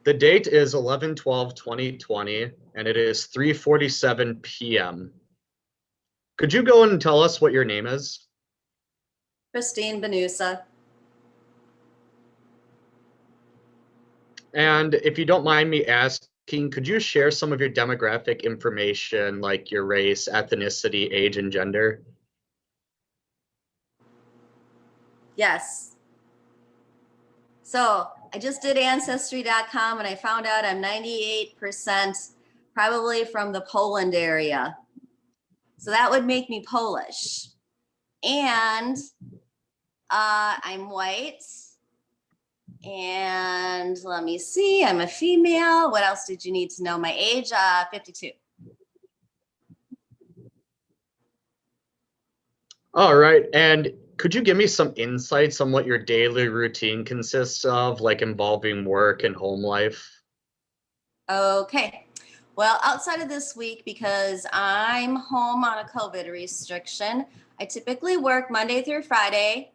The date is 11/12/2020, and it is 3:47 p.m. Could you go and tell us what your name is? Kristine Benusa. And if you don't mind me asking, could you share some of your demographic information, like your race, ethnicity, age, and gender? Yes. So I just did ancestry.com and I found out I'm 98% probably from the Poland area. So that would make me Polish. And I'm white. And let me see, I'm a female. What else did you need to know? My age, 52. All right. And could you give me some insights on what your daily routine consists of, like involving work and home life? Okay. Well, outside of this week, because I'm home on a COVID restriction, I typically work Monday through Friday.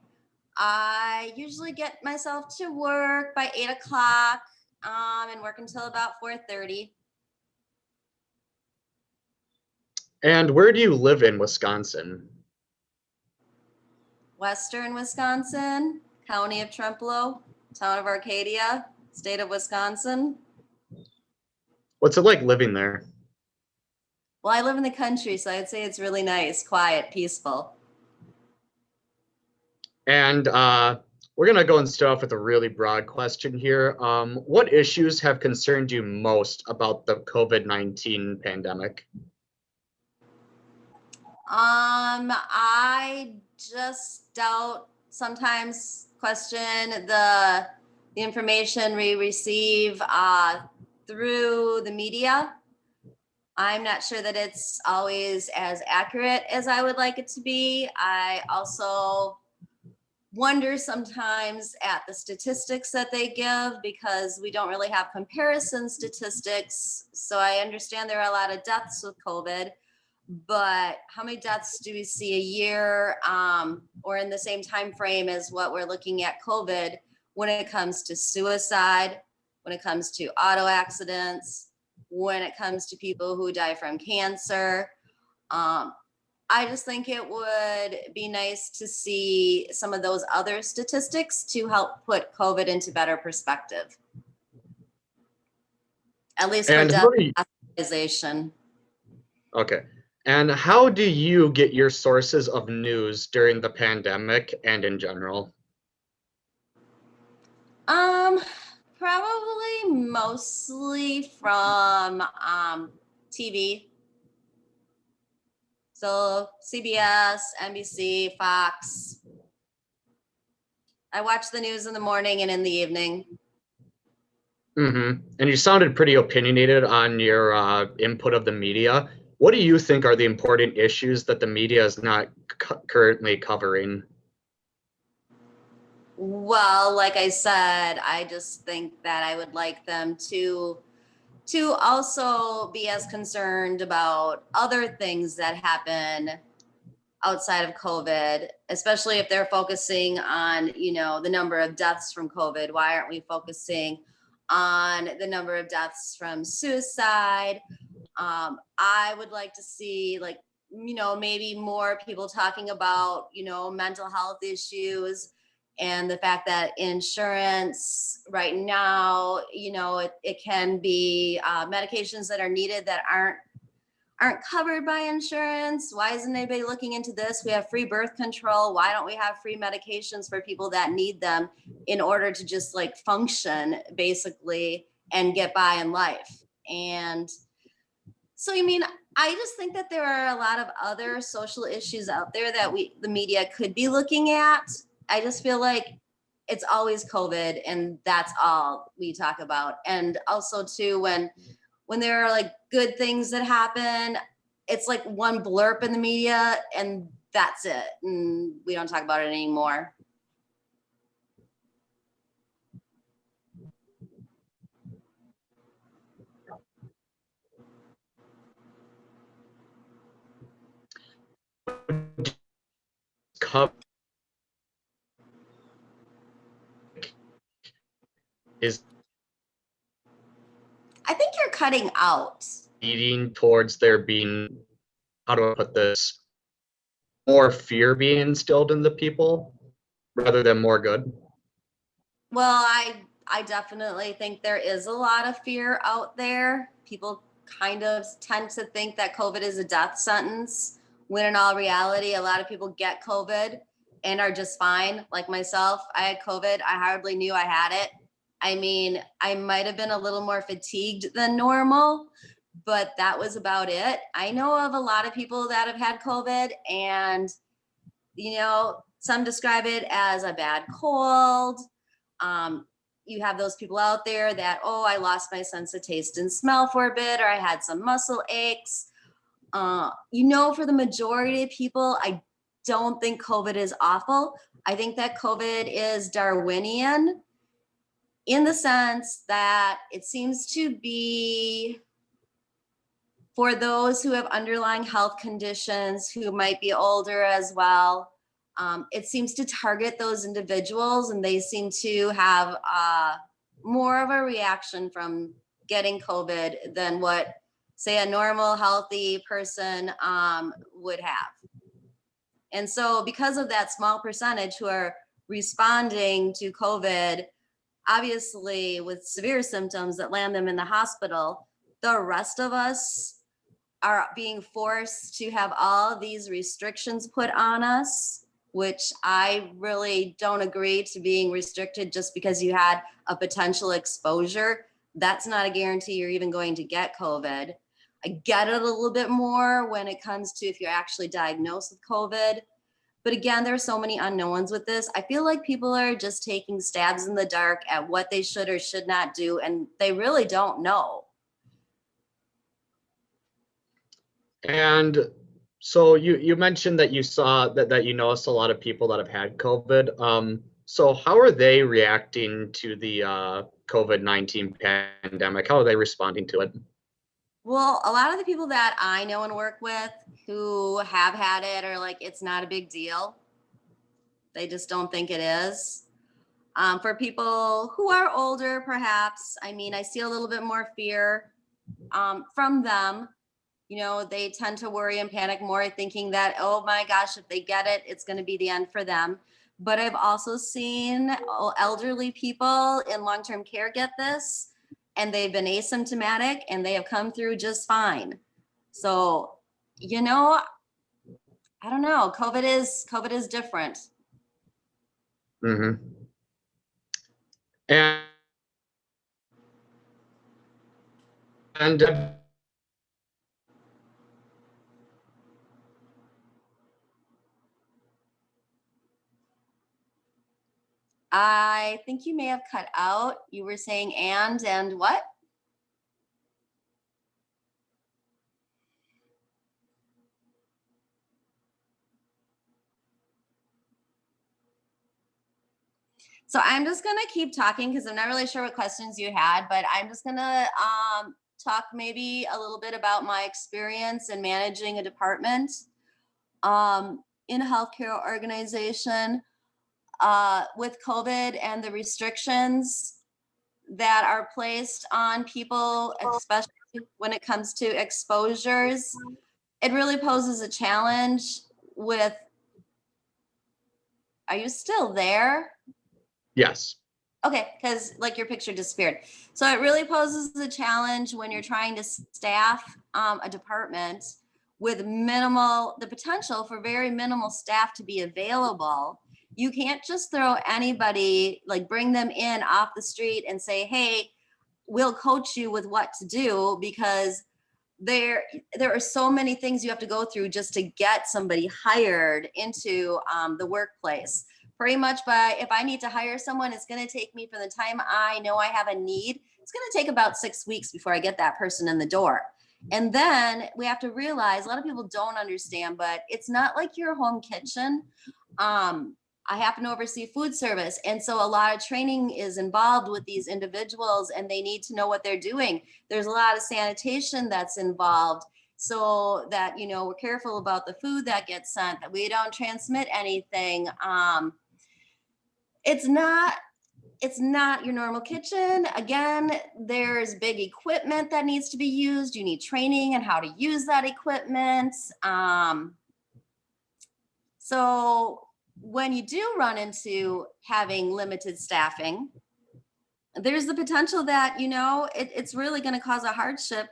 I usually get myself to work by 8 o'clock and work until about 4:30. And where do you live in Wisconsin? Western Wisconsin, County of Trempealeau, Town of Arcadia, State of Wisconsin. What's it like living there? Well, I live in the country, so I'd say it's really nice, quiet, peaceful. And we're going to go and start off with a really broad question here. What issues have concerned you most about the COVID-19 pandemic? I just doubt sometimes question the information we receive through the media. I'm not sure that it's always as accurate as I would like it to be. I also wonder sometimes at the statistics that they give because we don't really have comparison statistics. So I understand there are a lot of deaths with COVID, but how many deaths do we see a year or in the same time frame as what we're looking at COVID when it comes to suicide, when it comes to auto accidents, when it comes to people who die from cancer? I just think it would be nice to see some of those other statistics to help put COVID into better perspective, at least for And death how do you, hospitalization. okay. And how do you get your sources of news during the pandemic and in general? Um, Probably mostly from TV. So CBS, NBC, Fox. I watch the news in the morning and in the evening. And you sounded pretty opinionated on your input of the media. What do you think are the important issues that the media is not currently covering? Well, like I said, I just think that I would like them to also be as concerned about other things that happen outside of COVID, especially if they're focusing on, the number of deaths from COVID. Why aren't we focusing on the number of deaths from suicide? I would like to see maybe more people talking about, mental health issues and the fact that insurance right now, it can be medications that are needed that aren't covered by insurance. Why isn't anybody looking into this? We have free birth control. Why don't we have free medications for people that need them in order to just function basically and get by in life? And so, I just think that there are a lot of other social issues out there that the media could be looking at. I just feel like it's always COVID and that's all we talk about. And also too, when there are good things that happen, it's like one blurb in the media and that's it. And we don't talk about it anymore. Is cutting out. leading towards there being, how do I put this, more fear being instilled in the people rather than more good? Well, I definitely think there is a lot of fear out there. People kind of tend to think that COVID is a death sentence, when in all reality, a lot of people get COVID and are just fine. Like myself, I had COVID. I hardly knew I had it. I mean, I might have been a little more fatigued than normal, but that was about it. I know of a lot of people that have had COVID, and some describe it as a bad cold. Um, you have those people out there that, oh, I lost my sense of taste and smell for a bit, or I had some muscle aches. For the majority of people, I don't think COVID is awful. I think that COVID is Darwinian in the sense that it seems to be for those who have underlying health conditions, who might be older as well. It seems to target those individuals, and they seem to have more of a reaction from getting COVID than what, say, a normal, healthy person would have. And so, because of that small percentage who are responding to COVID, obviously with severe symptoms that land them in the hospital, the rest of us are being forced to have all these restrictions put on us, which I really don't agree to being restricted just because you had a potential exposure. That's not a guarantee you're even going to get COVID. I get it a little bit more when it comes to if you're actually diagnosed with COVID. But again, there are so many unknowns with this. I feel like people are just taking stabs in the dark at what they should or should not do, and they really don't know. And so you mentioned that you saw that you noticed a lot of people that have had COVID. So how are they reacting to the COVID-19 pandemic? How are they responding to it? Well, a lot of the people that I know and work with who have had it are like, it's not a big deal. They just don't think it is. For people who are older, perhaps, I mean, I see a little bit more fear from them. They tend to worry and panic more, thinking that, oh my gosh, if they get it, it's going to be the end for them. But I've also seen elderly people in long-term care get this, and they've been asymptomatic and they have come through just fine. So, I don't know. COVID is different. Mm-hmm. And I think you may have cut out. You were saying and what? So I'm just going to keep talking because I'm not really sure what questions you had, but I'm just going to talk maybe a little bit about my experience in managing a department in a healthcare organization with COVID and the restrictions that are placed on people, especially when it comes to exposures. It really poses a challenge with, are you still there? yes. Okay, because like your picture disappeared. So it really poses a challenge when you're trying to staff a department with the potential for very minimal staff to be available. You can't just throw anybody, like bring them in off the street and say, hey, we'll coach you with what to do, because there are so many things you have to go through just to get somebody hired into the workplace. Pretty much, if I need to hire someone, it's going to take me, from the time I know I have a need, it's going to take about 6 weeks before I get that person in the door. And then we have to realize, a lot of people don't understand, but it's not like your home kitchen. I happen to oversee food service. And so a lot of training is involved with these individuals, and they need to know what they're doing. There's a lot of sanitation that's involved, so that, we're careful about the food that gets sent, that we don't transmit anything. It's not it's not your normal kitchen. Again, there's big equipment that needs to be used. You need training on how to use that equipment. So when you do run into having limited staffing, there's the potential that, it's really going to cause a hardship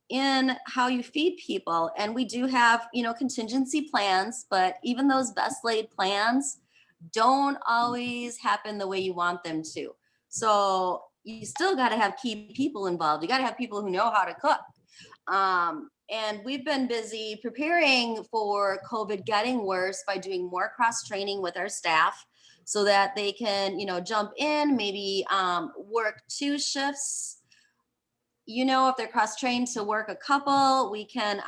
in how you feed people. And we do have, contingency plans, but even those best laid plans don't always happen the way you want them to. So you still got to have key people involved. You got to have people who know how to cook. And we've been busy preparing for COVID getting worse by doing more cross training with our staff so that they can, jump in, maybe work 2 shifts. If they're cross trained to work a couple, we can,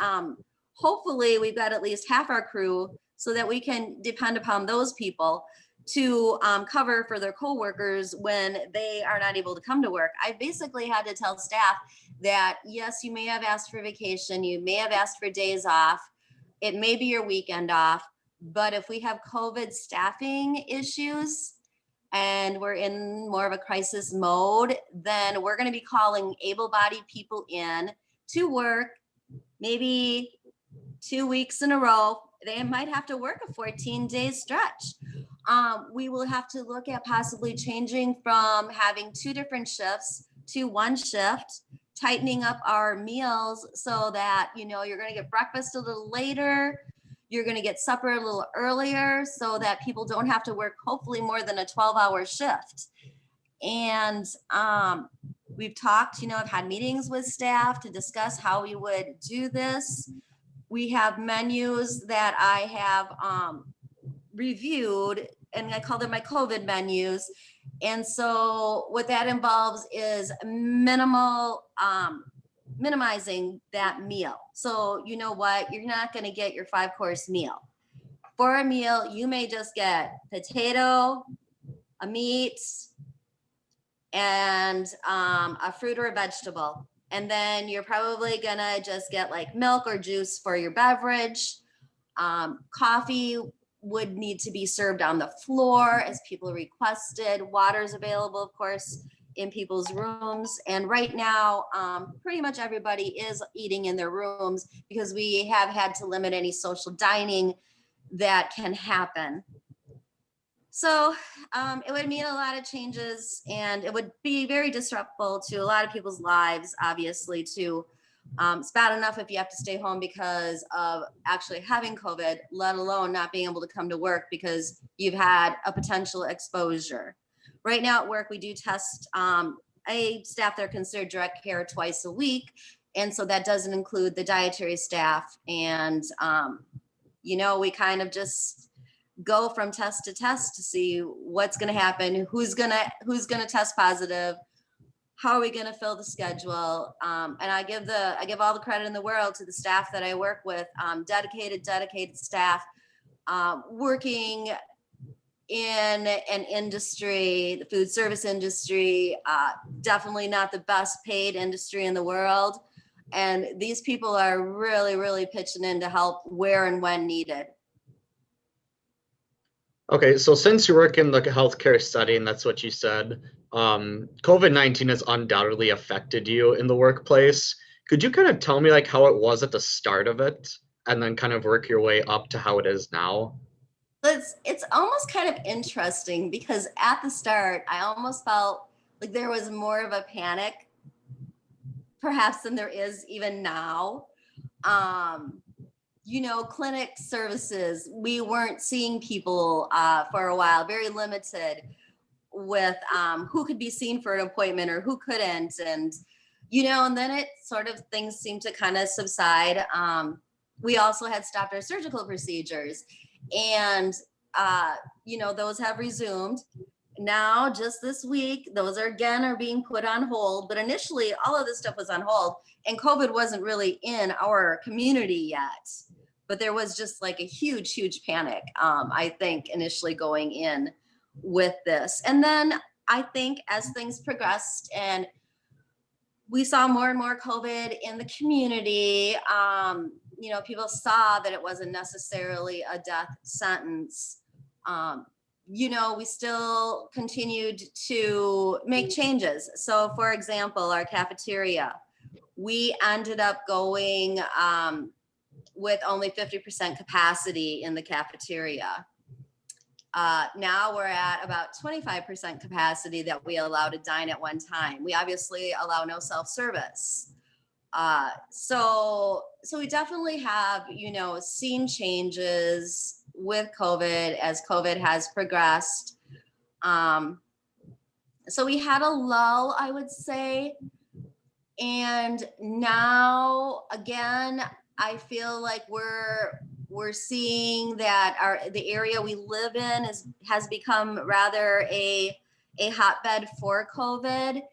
hopefully we've got at least half our crew so that we can depend upon those people to cover for their coworkers when they are not able to come to work. I basically had to tell staff that, yes, you may have asked for vacation, you may have asked for days off, it may be your weekend off, but if we have COVID staffing issues and we're in more of a crisis mode, then we're going to be calling able-bodied people in to work maybe 2 weeks in a row. They might have to work a 14-day stretch. We will have to look at possibly changing from having 2 different shifts to 1 shift, tightening up our meals so that, you're going to get breakfast a little later, you're going to get supper a little earlier so that people don't have to work hopefully more than a 12-hour shift. And we've talked, I've had meetings with staff to discuss how we would do this. We have menus that I have reviewed, and I call them my COVID menus. And so what that involves is minimizing that meal. So you know what, you're not going to get your 5-course meal. For a meal, you may just get potato, a meat, and a fruit or a vegetable. And then you're probably gonna just get like milk or juice for your beverage. Coffee would need to be served on the floor as people requested. Water is available, of course, in people's rooms. And right now, pretty much everybody is eating in their rooms because we have had to limit any social dining that can happen. So it would mean a lot of changes, and it would be very disruptive to a lot of people's lives, obviously, too. It's bad enough if you have to stay home because of actually having COVID, let alone not being able to come to work because you've had a potential exposure. Right now at work, we do test a staff that are considered direct care twice a week. And so that doesn't include the dietary staff. And, we kind of just go from test to test to see what's going to happen, who's going to test positive, how are we going to fill the schedule. And I give all the credit in the world to the staff that I work with, dedicated staff, working in an industry, the food service industry, definitely not the best paid industry in the world. And these people are really, really pitching in to help where and when needed. Okay, so since you work in the healthcare setting, that's what you said, COVID-19 has undoubtedly affected you in the workplace. Could you kind of tell me like how it was at the start of it and then kind of work your way up to how it is now? It's almost kind of interesting because at the start, I almost felt like there was more of a panic, perhaps than there is even now. Clinic services, we weren't seeing people for a while, very limited with who could be seen for an appointment or who couldn't. And, and then it sort of, things seemed to kind of subside. We also had stopped our surgical procedures and, those have resumed. Now, just this week, those are being put on hold. But initially, all of this stuff was on hold and COVID wasn't really in our community yet. But there was just like a huge, huge panic, I think, initially going in with this. And then I think as things progressed and we saw more and more COVID in the community, people saw that it wasn't necessarily a death sentence. we still continued to make changes. So for example, our cafeteria, we ended up going with only 50% capacity in the cafeteria. Now we're at about 25% capacity that we allow to dine at one time. We obviously allow no self-service. So we definitely have, seen changes with COVID as COVID has progressed. So we had a lull, I would say. And now again, I feel like we're seeing that the area we live in has become rather a hotbed for COVID,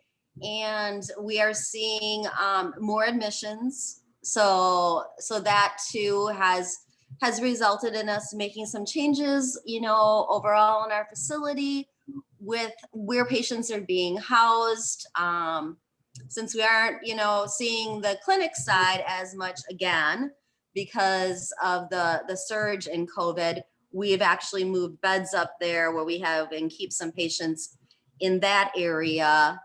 and we are seeing more admissions. So that too has resulted in us making some changes, overall in our facility with where patients are being housed. Since we aren't, seeing the clinic side as much again because of the surge in COVID, we've actually moved beds up there where we have and keep some patients in that area,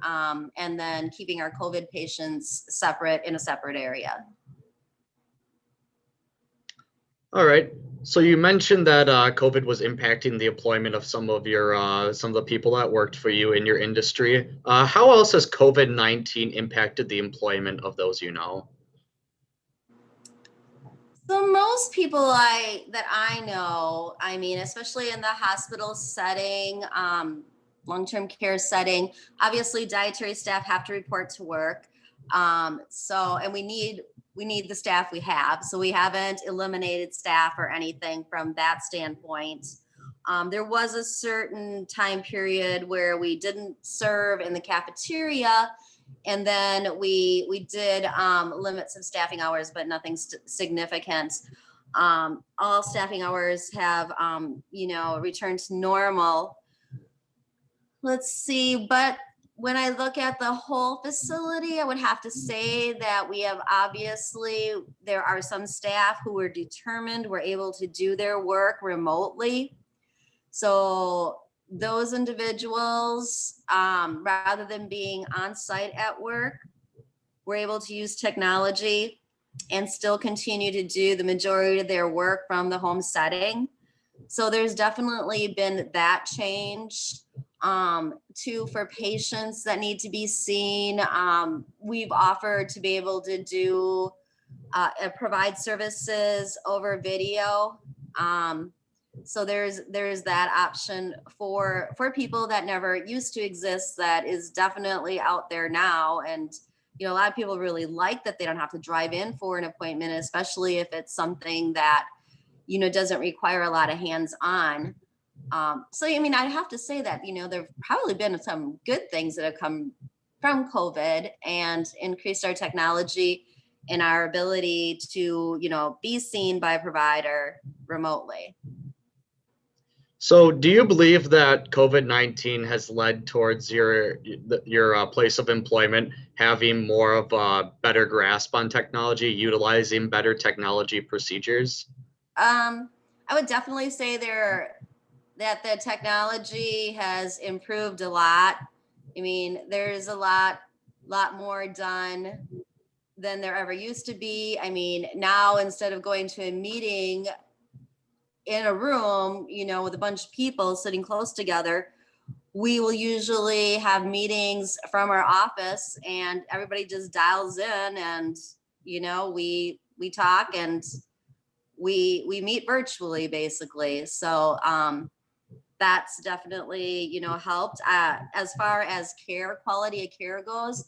and then keeping our COVID patients separate in a separate area. All right. So you mentioned that COVID was impacting the employment of some of the people that worked for you in your industry. How else has COVID-19 impacted the employment of those you know? So most people that I know, especially in the hospital setting, long-term care setting, obviously dietary staff have to report to work. And we need the staff we have. So we haven't eliminated staff or anything from that standpoint. There was a certain time period where we didn't serve in the cafeteria, and then we did limit some staffing hours, but nothing significant. All staffing hours have, returned to normal. Let's see, but when I look at the whole facility, I would have to say that we have there are some staff who were determined, were able to do their work remotely. So those individuals, rather than being on site at work, were able to use technology and still continue to do the majority of their work from the home setting. So there's definitely been that change. Too, for patients that need to be seen, we've offered to be able to do provide services over video. So there's that option for people that never used to exist, that is definitely out there now. And a lot of people really like that they don't have to drive in for an appointment, especially if it's something that doesn't require a lot of hands-on. So I have to say that there've probably been some good things that have come from COVID and increased our technology and our ability to be seen by a provider remotely. So do you believe that COVID-19 has led towards your place of employment having more of a better grasp on technology, utilizing better technology procedures? I would definitely say that the technology has improved a lot. There's a lot more done than there ever used to be. Now instead of going to a meeting in a room, with a bunch of people sitting close together, we will usually have meetings from our office and everybody just dials in, and we talk and we meet virtually basically. So that's definitely helped. As far as quality of care goes,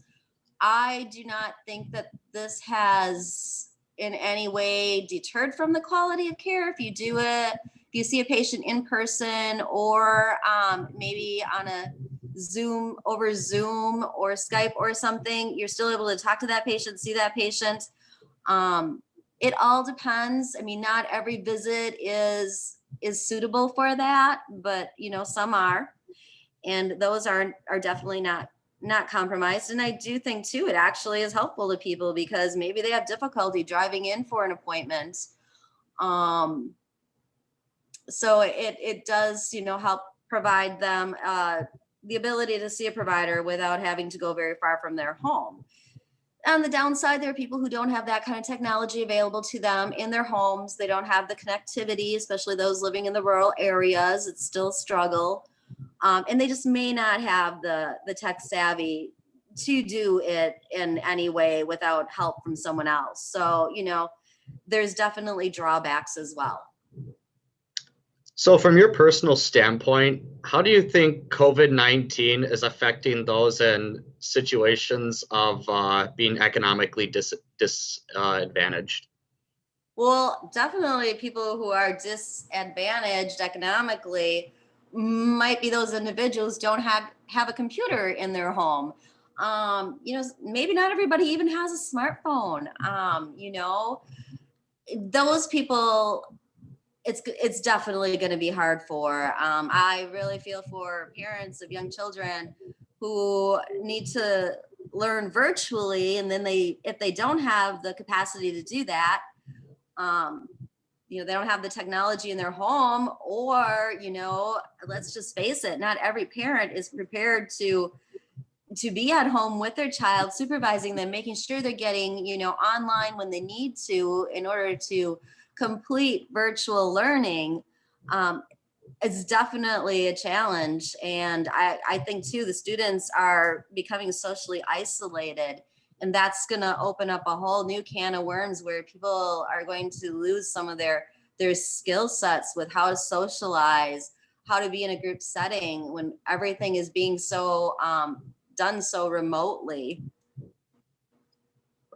I do not think that this has in any way deterred from the quality of care. If you see a patient in person, or maybe on a over Zoom or Skype or something, you're still able to talk to that patient, see that patient. It all depends. Not every visit is suitable for that, but some are, and those are definitely not compromised. And I do think too, it actually is helpful to people because maybe they have difficulty driving in for an appointment. So it does, help provide them the ability to see a provider without having to go very far from their home. On the downside, there are people who don't have that kind of technology available to them in their homes. They don't have the connectivity, especially those living in the rural areas. It's still a struggle. And they just may not have the tech savvy to do it in any way without help from someone else. So, there's definitely drawbacks as well. So from your personal standpoint, how do you think COVID-19 is affecting those in situations of being economically disadvantaged? Well, definitely people who are disadvantaged economically might be those individuals don't have a computer in their home. Maybe not everybody even has a smartphone. Those people, it's definitely going to be hard for. I really feel for parents of young children who need to learn virtually, and then if they don't have the capacity to do that, they don't have the technology in their home, or let's just face it, not every parent is prepared to be at home with their child, supervising them, making sure they're getting online when they need to in order to complete virtual learning. It's definitely a challenge, and I think too the students are becoming socially isolated, and that's going to open up a whole new can of worms where people are going to lose some of their skill sets with how to socialize, how to be in a group setting when everything is being so done so remotely.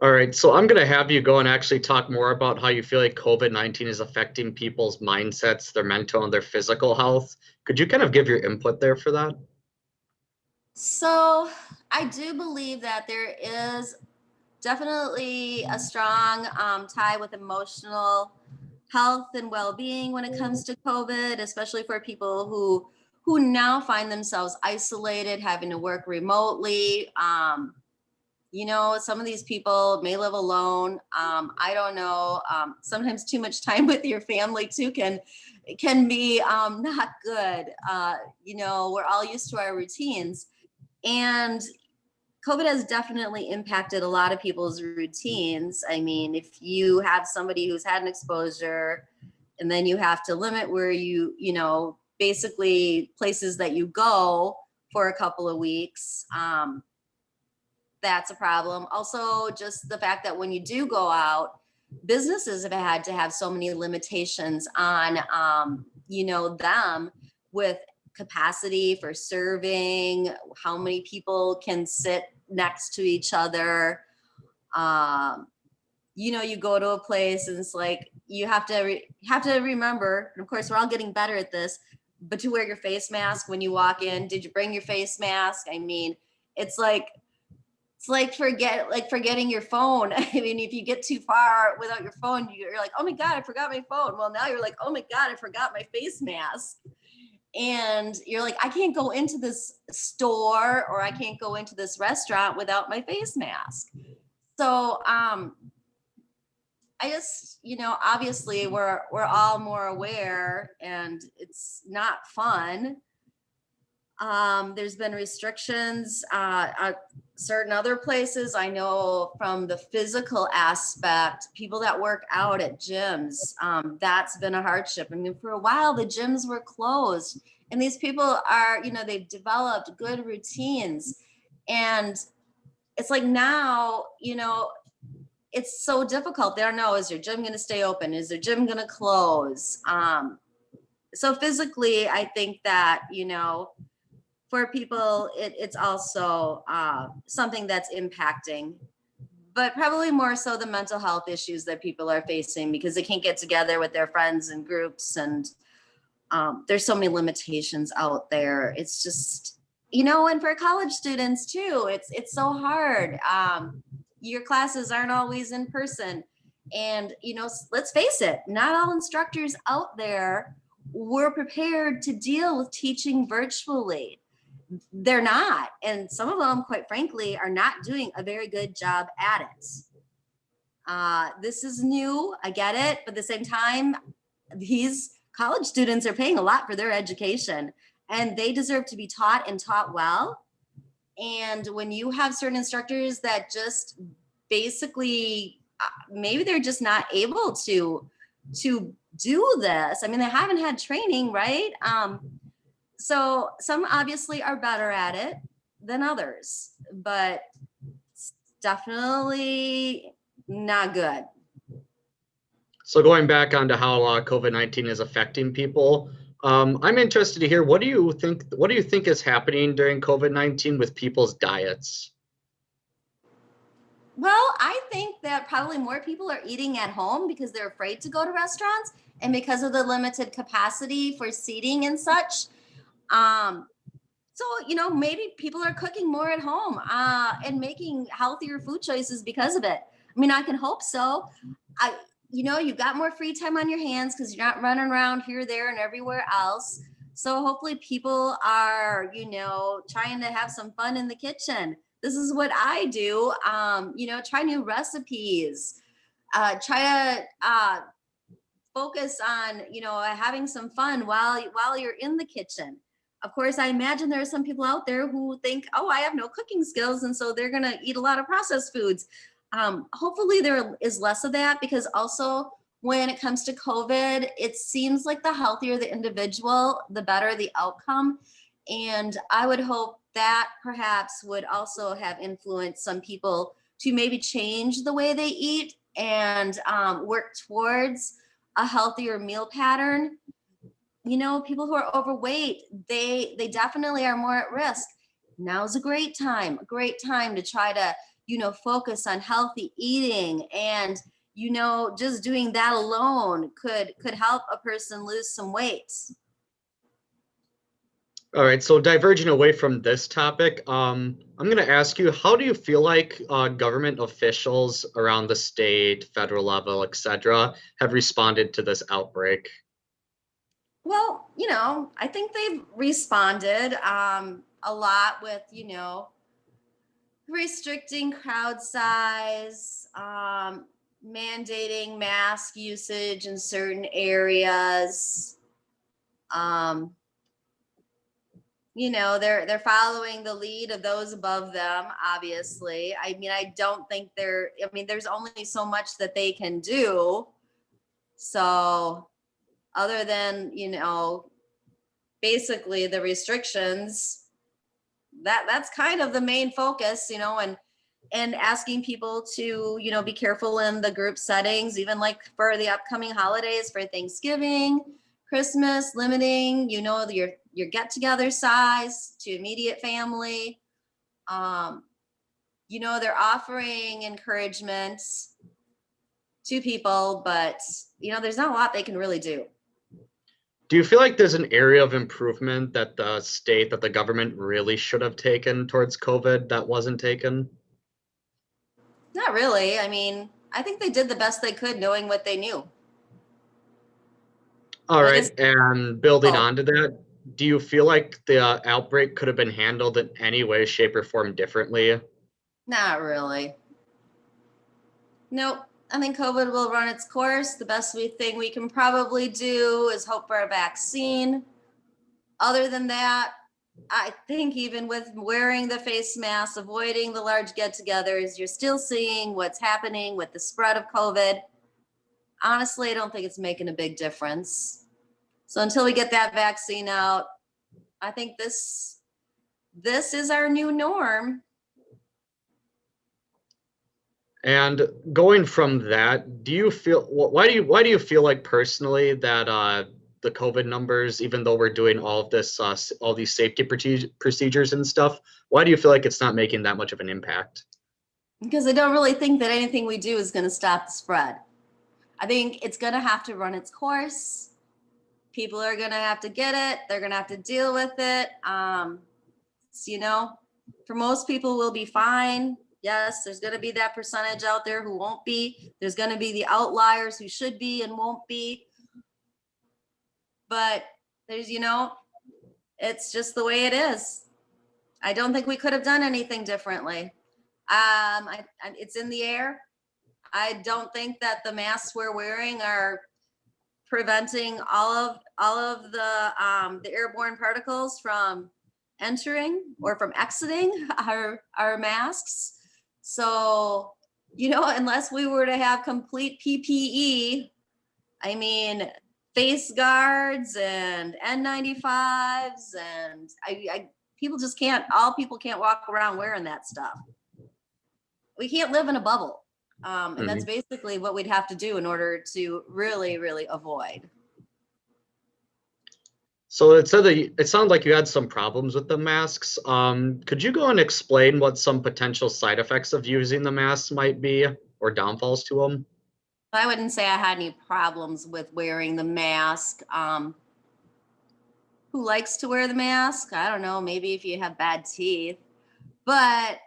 All right, so I'm going to have you go and actually talk more about how you feel like COVID-19 is affecting people's mindsets, their mental and their physical health. Could you kind of give your input there for that? So I do believe that there is definitely a strong tie with emotional health and well-being when it comes to COVID, especially for people who now find themselves isolated, having to work remotely. Some of these people may live alone. I don't know. Sometimes too much time with your family too can be not good. We're all used to our routines, and COVID has definitely impacted a lot of people's routines. I mean, if you have somebody who's had an exposure, and then you have to limit where basically places that you go for a couple of weeks, that's a problem. Also, just the fact that when you do go out, businesses have had to have so many limitations on, them with capacity for serving, how many people can sit next to each other. You go to a place and it's like you have to remember, and of course we're all getting better at this, but to wear your face mask when you walk in. Did you bring your face mask? I mean, it's like forgetting your phone. I mean, if you get too far without your phone, you're like, oh my God, I forgot my phone. Well, now you're like, oh my God, I forgot my face mask. And you're like, I can't go into this store or I can't go into this restaurant without my face mask. So I just, obviously we're all more aware, and it's not fun. There's been restrictions at certain other places. I know from the physical aspect, people that work out at gyms, that's been a hardship. I mean, for a while, the gyms were closed, and these people are, they've developed good routines. And it's like now, it's so difficult. They don't know, is your gym going to stay open? Is their gym going to close? So physically, I think that, for people, it's also something that's impacting, but probably more so the mental health issues that people are facing because they can't get together with their friends and groups, and there's so many limitations out there. It's just, and for college students too, it's so hard. Your classes aren't always in person, and let's face it, not all instructors out there were prepared to deal with teaching virtually. They're not, and some of them, quite frankly, are not doing a very good job at it. This is new, I get it, but at the same time, these college students are paying a lot for their education, and they deserve to be taught and taught well. And when you have certain instructors that just basically maybe they're just not able to do this. I mean, they haven't had training, right? So some obviously are better at it than others, but it's definitely not good. So going back onto how COVID-19 is affecting people, I'm interested to hear what do you think is happening during COVID-19 with people's diets? Well, I think that probably more people are eating at home because they're afraid to go to restaurants and because of the limited capacity for seating and such. Um, so, maybe people are cooking more at home and making healthier food choices because of it. I mean, I can hope so. I, you've got more free time on your hands because you're not running around here, there, and everywhere else. So hopefully people are, trying to have some fun in the kitchen. This is what I do. Try new recipes. Try to focus on, having some fun while you're in the kitchen. Of course, I imagine there are some people out there who think, oh, I have no cooking skills, and so they're going to eat a lot of processed foods. Hopefully there is less of that, because also when it comes to COVID, it seems like the healthier the individual, the better the outcome. And I would hope that perhaps would also have influenced some people to maybe change the way they eat and work towards a healthier meal pattern. People who are overweight, they definitely are more at risk. Now's a great time to try to, focus on healthy eating. And, just doing that alone could help a person lose some weight. All right, so diverging away from this topic, I'm going to ask you, how do you feel like government officials around the state, federal level, etc., have responded to this outbreak? Well, I think they've responded a lot with, restricting crowd size, mandating mask usage in certain areas. Um, they're following the lead of those above them, obviously. I mean, I don't think there's only so much that they can do. So other than, basically the restrictions, that's kind of the main focus, and asking people to, be careful in the group settings, even like for the upcoming holidays, for Thanksgiving, Christmas, limiting, your get-together size to immediate family. They're offering encouragement to people, but there's not a lot they can really do. Do you feel like there's an area of improvement that the government really should have taken towards COVID that wasn't taken? Not really. I mean, I think they did the best they could knowing what they knew. All Like I said, right, and building oh, on to that, do you feel like the outbreak could have been handled in any way, shape, or form differently? not really. Nope. I think COVID will run its course. The best thing we can probably do is hope for a vaccine. Other than that, I think even with wearing the face mask, avoiding the large get-togethers, you're still seeing what's happening with the spread of COVID. Honestly, I don't think it's making a big difference. So until we get that vaccine out, I think this is our new norm. And going from that, why do you feel like personally that the COVID numbers, even though we're doing all of this, all these safety procedures and stuff, why do you feel like it's not making that much of an impact? Because I don't really think that anything we do is going to stop the spread. I think it's going to have to run its course. People are going to have to get it. They're going to have to deal with it. For most people, we'll be fine. Yes, there's going to be that percentage out there who won't be. There's going to be the outliers who should be and won't be. But there's, it's just the way it is. I don't think we could have done anything differently. It's in the air. I don't think that the masks we're wearing are preventing all of the airborne particles from entering or from exiting our masks. So, unless we were to have complete PPE, I mean, face guards and N95s, and people just can't. All people can't walk around wearing that stuff. We can't live in a bubble. And that's basically what we'd have to do in order to really, really avoid. So it said that it sounded like you had some problems with the masks. Could you go and explain what some potential side effects of using the masks might be, or downfalls to them? I wouldn't say I had any problems with wearing the mask. Who likes to wear the mask? I don't know, maybe if you have bad teeth. But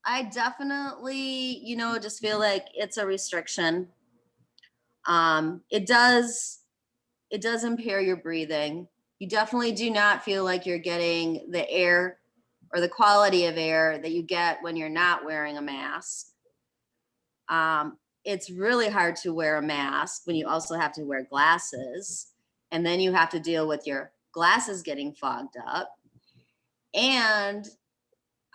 I definitely, just feel like it's a restriction. It does impair your breathing. You definitely do not feel like you're getting the air or the quality of air that you get when you're not wearing a mask. It's really hard to wear a mask when you also have to wear glasses, and then you have to deal with your glasses getting fogged up. And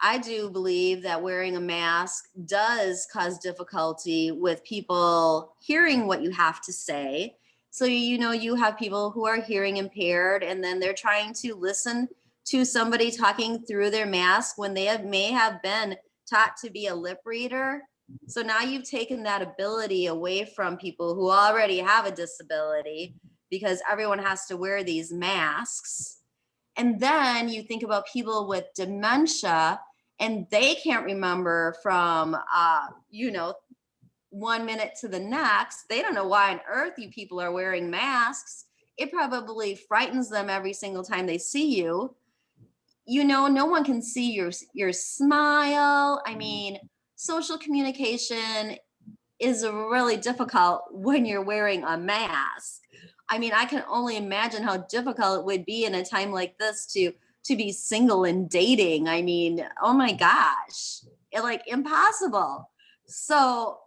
I do believe that wearing a mask does cause difficulty with people hearing what you have to say. So, you have people who are hearing impaired, and then they're trying to listen to somebody talking through their mask when they may have been taught to be a lip reader. So now you've taken that ability away from people who already have a disability, because everyone has to wear these masks. And then you think about people with dementia, and they can't remember from 1 minute to the next. They don't know why on earth you people are wearing masks. It probably frightens them every single time they see you. No one can see your smile. I mean, social communication is really difficult when you're wearing a mask. I mean, I can only imagine how difficult it would be in a time like this to be single and dating. I mean, oh my gosh, impossible. So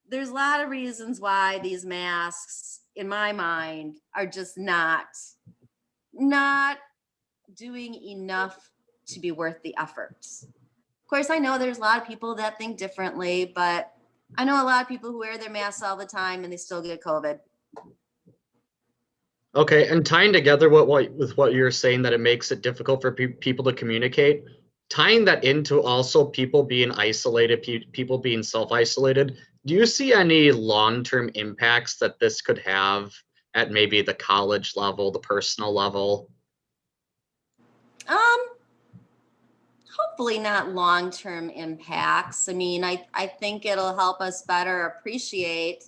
there's a lot of reasons why these masks, in my mind, are just not doing enough to be worth the efforts. Of course, I know there's a lot of people that think differently, but I know a lot of people who wear their masks all the time and they still get COVID. Okay, and tying together with what you're saying, that it makes it difficult for people to communicate, tying that into also people being isolated, people being self-isolated, do you see any long-term impacts that this could have at maybe the college level, the personal level? Hopefully not long-term impacts. I mean, I think it'll help us better appreciate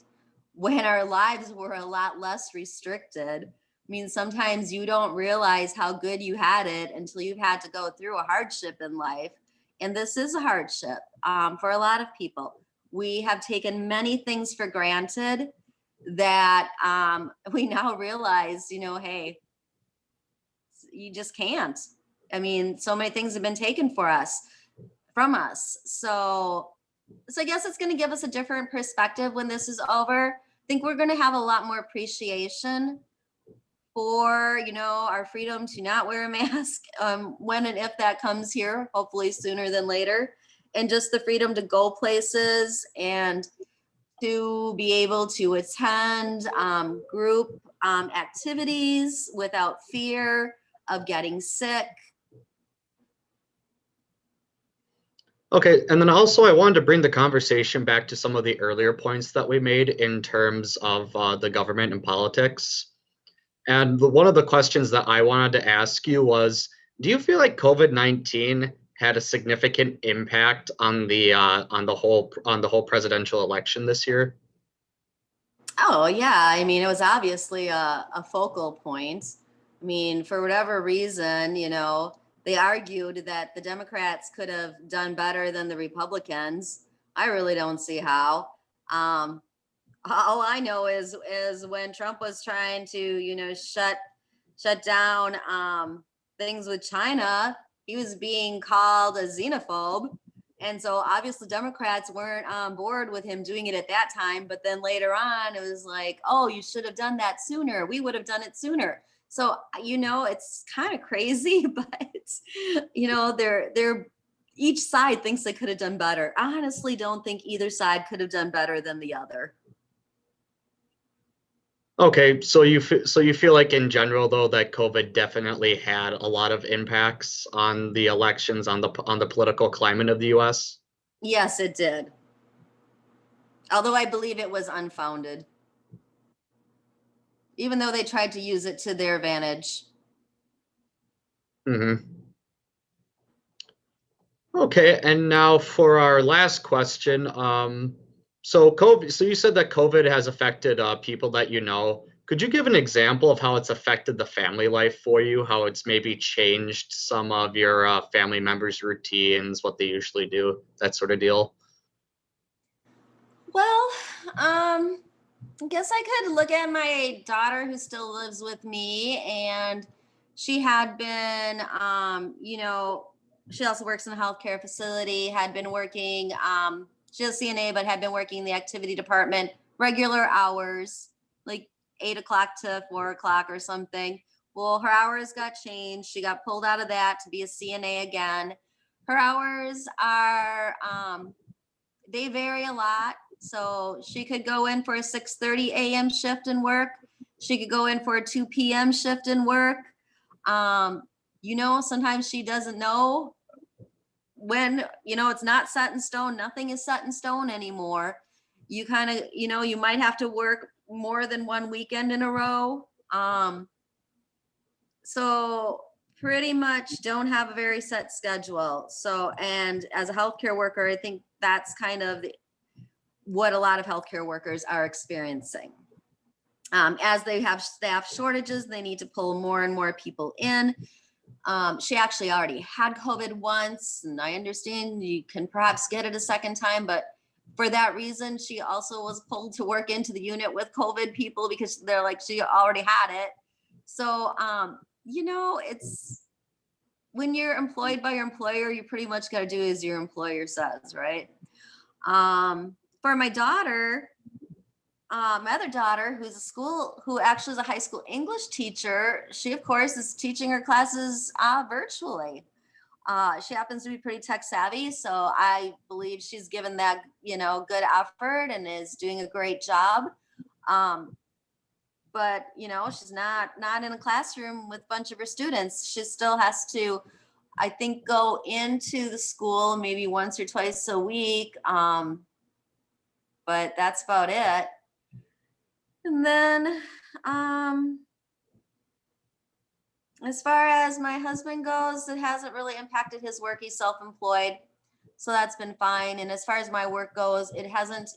when our lives were a lot less restricted. I mean, sometimes you don't realize how good you had it until you've had to go through a hardship in life. And this is a hardship for a lot of people. We have taken many things for granted that we now realize, hey, you just can't. I mean, so many things have been taken from us. So I guess it's going to give us a different perspective when this is over. I think we're going to have a lot more appreciation for, our freedom to not wear a mask when and if that comes here, hopefully sooner than later, and just the freedom to go places and to be able to attend group activities without fear of getting sick. Okay, and then also I wanted to bring the conversation back to some of the earlier points that we made in terms of the government and politics. And one of the questions that I wanted to ask you was, do you feel like COVID-19 had a significant impact on the whole presidential election this year? Oh, yeah. I mean, it was obviously a focal point. I mean, for whatever reason, they argued that the Democrats could have done better than the Republicans. I really don't see how. All I know is when Trump was trying to, shut down things with China, he was being called a xenophobe. And so obviously Democrats weren't on board with him doing it at that time. But then later on, it was like, oh, you should have done that sooner. We would have done it sooner. So, it's kind of crazy, but they're each side thinks they could have done better. I honestly don't think either side could have done better than the other. Okay, so you feel like in general though that COVID definitely had a lot of impacts on the elections, on the political climate of the US? Yes, it did. Although I believe it was unfounded, even though they tried to use it to their advantage. Hmm. Okay, and now for our last question. So you said that COVID has affected people that you know. Could you give an example of how it's affected the family life for you? How it's maybe changed some of your family members' routines, what they usually do, that sort of deal? Well, I guess I could look at my daughter who still lives with me, and she had been, she also works in a healthcare facility, had been working, she's a CNA, but had been working in the activity department, regular hours, like 8 o'clock to 4 o'clock or something. Well, her hours got changed. She got pulled out of that to be a CNA again. Her hours are, they vary a lot. So she could go in for a 6:30 a.m. shift and work. She could go in for a 2 p.m. shift and work. Sometimes she doesn't know when, it's not set in stone. Nothing is set in stone anymore. You kind of, you might have to work more than one weekend in a row. So pretty much don't have a very set schedule. So, and as a healthcare worker, I think that's kind of what a lot of healthcare workers are experiencing. As they have staff shortages, they need to pull more and more people in. She actually already had COVID once, and I understand you can perhaps get it a second time, but for that reason, she also was pulled to work into the unit with COVID people because they're like, she already had it. So, it's when you're employed by your employer, you pretty much got to do as your employer says, right? For my daughter, my other daughter, who actually is a high school English teacher, she of course is teaching her classes virtually. She happens to be pretty tech savvy, so I believe she's given that good effort and is doing a great job. But she's not in a classroom with a bunch of her students. She still has to, I think, go into the school maybe once or twice a week. But that's about it. And then, as far as my husband goes, it hasn't really impacted his work. He's self-employed, so that's been fine. And as far as my work goes, it hasn't,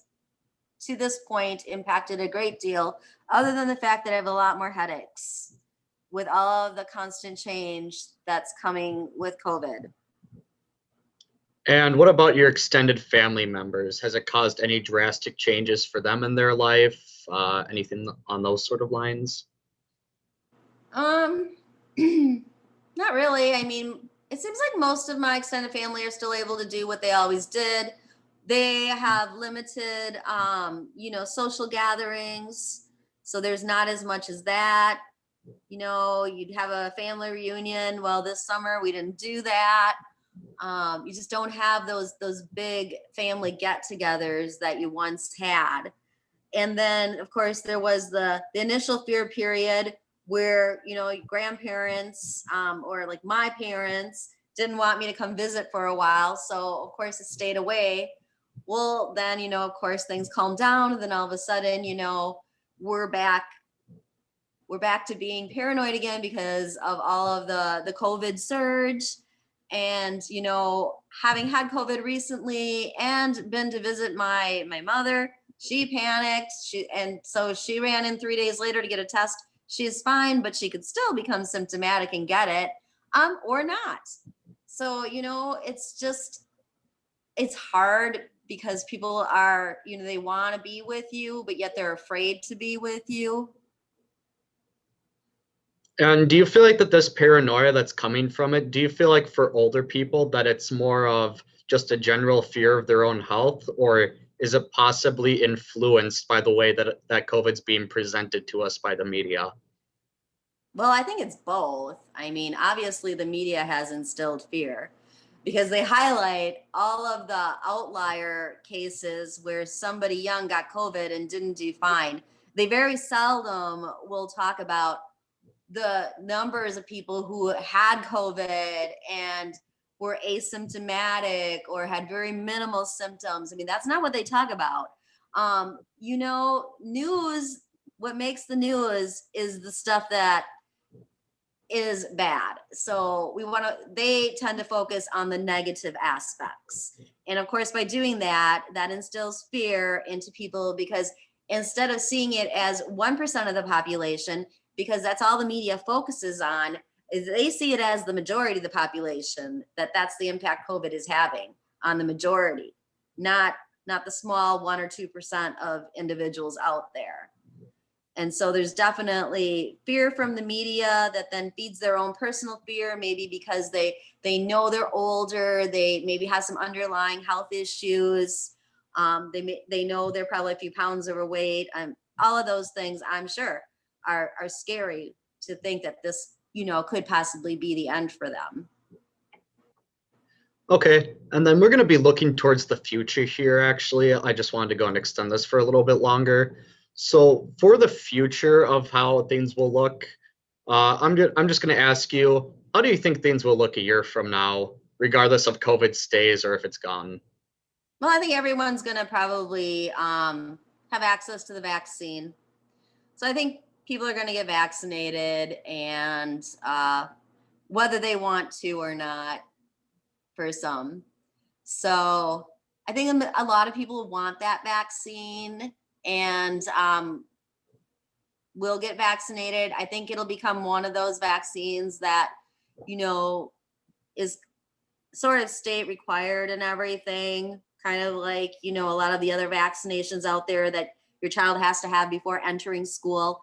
to this point, impacted a great deal, other than the fact that I have a lot more headaches with all of the constant change that's coming with COVID. And what about your extended family members? Has it caused any drastic changes for them in their life? Anything on those sort of lines? Um, Not really. I mean, it seems like most of my extended family are still able to do what they always did. They have limited, social gatherings. So there's not as much as that. You'd have a family reunion. Well, this summer we didn't do that. You just don't have those big family get-togethers that you once had. And then, of course, there was the initial fear period where grandparents or like my parents didn't want me to come visit for a while, so of course I stayed away. Well, then of course things calmed down, and then all of a sudden we're back to being paranoid again because of all of the COVID surge. And having had COVID recently and been to visit my mother, she panicked. So she ran in 3 days later to get a test. She's fine, but she could still become symptomatic and get it, or not. So it's hard because people are they want to be with you, but yet they're afraid to be with you. And do you feel like that this paranoia that's coming from it, do you feel like for older people that it's more of just a general fear of their own health, or is it possibly influenced by the way that COVID's being presented to us by the media? Well, I think it's both. I mean, obviously, the media has instilled fear because they highlight all of the outlier cases where somebody young got COVID and didn't do fine. They very seldom will talk about the numbers of people who had COVID and were asymptomatic or had very minimal symptoms. I mean, that's not what they talk about. News, what makes the news is the stuff that is bad. So they tend to focus on the negative aspects. And of course, by doing that, that instills fear into people because instead of seeing it as 1% of the population, because that's all the media focuses on, is they see it as the majority of the population, that's the impact COVID is having on the majority, not the small 1 or 2% of individuals out there. And so there's definitely fear from the media that then feeds their own personal fear, maybe because they know they're older, they maybe have some underlying health issues. They know they're probably a few pounds overweight. All of those things, I'm sure, are scary to think that this, could possibly be the end for them. Okay, and then we're going to be looking towards the future here, actually. I just wanted to go and extend this for a little bit longer. So for the future of how things will look, I'm just going to ask you, how do you think things will look a year from now, regardless of COVID stays or if it's gone? Well, I think everyone's going to probably have access to the vaccine. So I think people are going to get vaccinated, and whether they want to or not, for some. So I think a lot of people want that vaccine and will get vaccinated. I think it'll become one of those vaccines that, is sort of state required and everything, kind of like, a lot of the other vaccinations out there that your child has to have before entering school.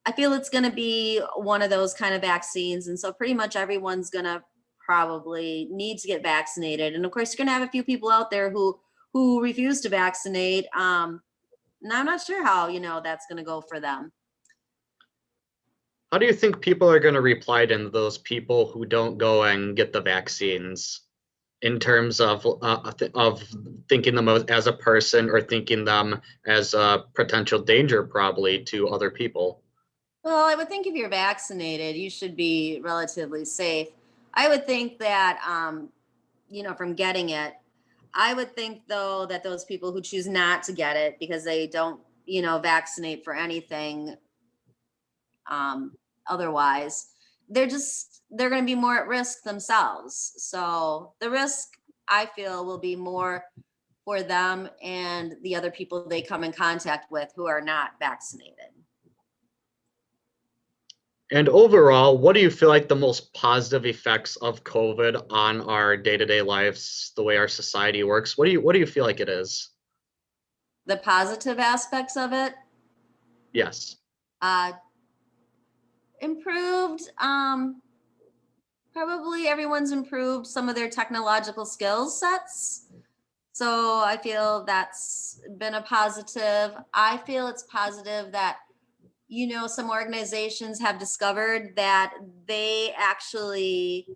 I feel it's going to be one of those kind of vaccines. And so pretty much everyone's going to probably need to get vaccinated. And of course, you're going to have a few people out there who refuse to vaccinate. And I'm not sure how, that's going to go for them. How do you think people are going to reply to those people who don't go and get the vaccines, in terms of thinking them as a person or thinking them as a potential danger probably to other people? Well, I would think if you're vaccinated, you should be relatively safe. I would think that, from getting it, I would think though that those people who choose not to get it because they don't, vaccinate for anything, otherwise, they're going to be more at risk themselves. So the risk, I feel, will be more for them and the other people they come in contact with who are not vaccinated. And overall, what do you feel like the most positive effects of COVID on our day-to-day lives, the way our society works? What do you feel like it is? The positive aspects of it, Yes. uh, improved. Probably everyone's improved some of their technological skills sets. So I feel that's been a positive. I feel it's positive that, some organizations have discovered that they actually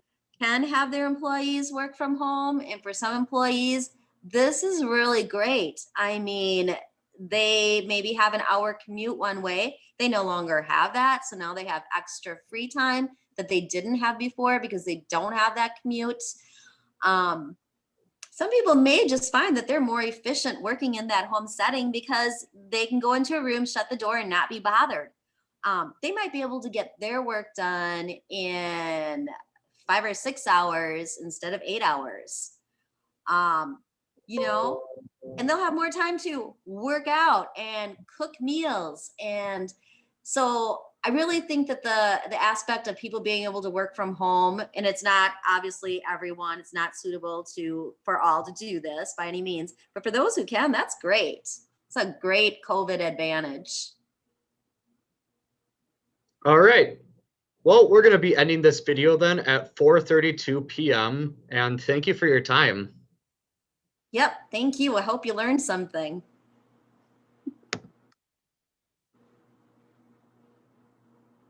can have their employees work from home. And for some employees, this is really great. I mean, they maybe have an hour commute one way. They no longer have that. So now they have extra free time that they didn't have before because they don't have that commute. Some people may just find that they're more efficient working in that home setting because they can go into a room, shut the door, and not be bothered. They might be able to get their work done in 5 or 6 hours instead of 8 hours. And they'll have more time to work out and cook meals. And so I really think that the aspect of people being able to work from home, and it's not obviously everyone, it's not suitable for all to do this by any means, but for those who can, that's great. It's a great COVID advantage. All right. Well, we're going to be ending this video then at 4:32 p.m. and thank you for your time. Yep. Thank you. I hope you learned something.